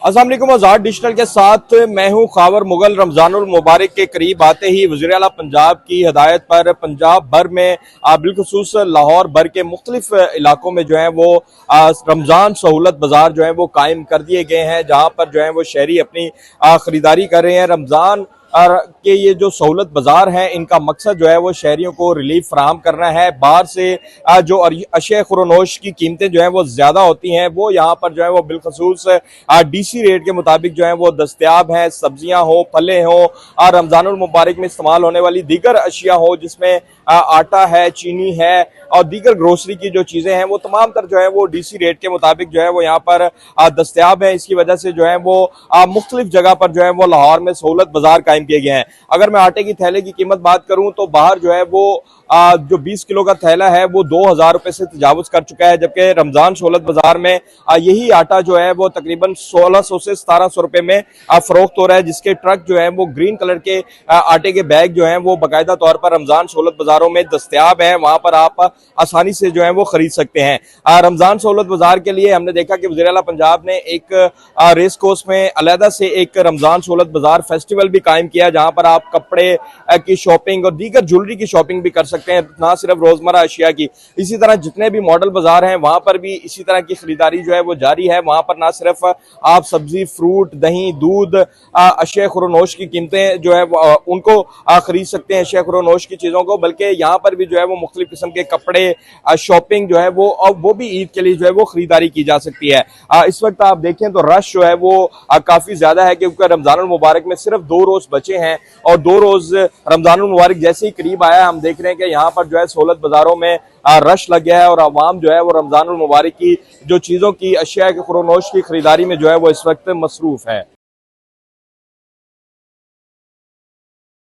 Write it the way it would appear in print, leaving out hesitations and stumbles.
अस्सलाम वालेकुम। आज़ाद डिजिटल के साथ मैं हूं खावर मुगल। रमजानुल मुबारक के करीब आते ही वज़ीर आला पंजाब की हदायत पर पंजाब भर में बिलखुसूस लाहौर भर के मुख्तलिफ इलाकों में जो है वो रमजान सहूलत बाजार जो है वो कायम कर दिए गए हैं, जहां पर जो है वो शहरी अपनी खरीदारी कर रहे हैं। रमजान के ये जो सहूलत बाजार हैं, इनका मकसद जो है वो शहरियों को रिलीफ फराहम करना है। बाहर से जो अशिया खुरोनोश की कीमतें जो है वो ज्यादा होती हैं, वो यहाँ पर जो है वो बिलखसूस डीसी रेट के मुताबिक जो है वो दस्तयाब हैं। सब्जियां हो, फलें हो और रमजानुल मुबारक में इस्तेमाल होने वाली दीगर अशिया हो, जिसमें आटा है, चीनी है और दीगर ग्रोसरी की जो चीजें हैं, वो तमाम तर जो है वो डीसी रेट के मुताबिक जो है वो यहाँ पर दस्तयाब है। इसकी वजह से जो है वो मुख्तलिफ जगह पर जो है वो लाहौर में सहूलत बाजार कायम किए गए हैं। अगर मैं आटे की थैले की कीमत बात करूं तो बाहर जो है वो जो 20 किलो का थैला है वो 2000 रुपए से तजावुज कर चुका है, जबकि रमजान सहूलत बाजार में यही आटा जो है वो तकरीबन 1600 से 1700 रुपए में फरोख्त हो रहा है, जिसके ट्रक जो है वो ग्रीन कलर के आटे के बैग जो है वो बाकायदा तौर पर रमजान सहूलत बाजारों में दस्तयाब है। वहां पर आप आसानी से जो है वो खरीद सकते हैं। रमजान सहूलत बाजार के लिए हमने देखा कि वज़ीर आला पंजाब ने एक रेस कोर्स में अलहदा से एक रमजान सहूलत बाजार फेस्टिवल भी कायम किया, जहां पर आप कपड़े की शॉपिंग और दीगर ज्वेलरी की शॉपिंग भी कर सकते हैं, ना सिर्फ रोजमर्रा अशिया की। इसी तरह जितने भी मॉडल बाजार हैं वहां पर भी इसी तरह की खरीदारी जो है वो जारी है। वहां पर ना सिर्फ आप सब्जी, फ्रूट, दही, दूध, अशिया खुरोनोश की कीमतें जो है उनको खरीद सकते हैं, अशिया खुरोनोश की चीजों को, बल्कि यहाँ पर भी जो है वो मुख्तलिफ किस्म के कपड़े, शॉपिंग जो है वो भी ईद के लिए जो है वो खरीदारी की जा सकती है। इस वक्त आप देखें तो रश जो है वो काफी ज्यादा है, क्योंकि रमजानुल मुबारक में सिर्फ 2 रोज बचे हैं और 2 रोज रमजानुल मुबारक जैसे ही करीब आया, हम देख रहे हैं कि यहाँ पर जो है सहूलत बाजारों में रश लग गया है और अवाम जो है वो रमजानुल मुबारक की जो चीजों की, अशिया के खुरोनोश की खरीदारी में जो है वो इस वक्त मसरूफ है।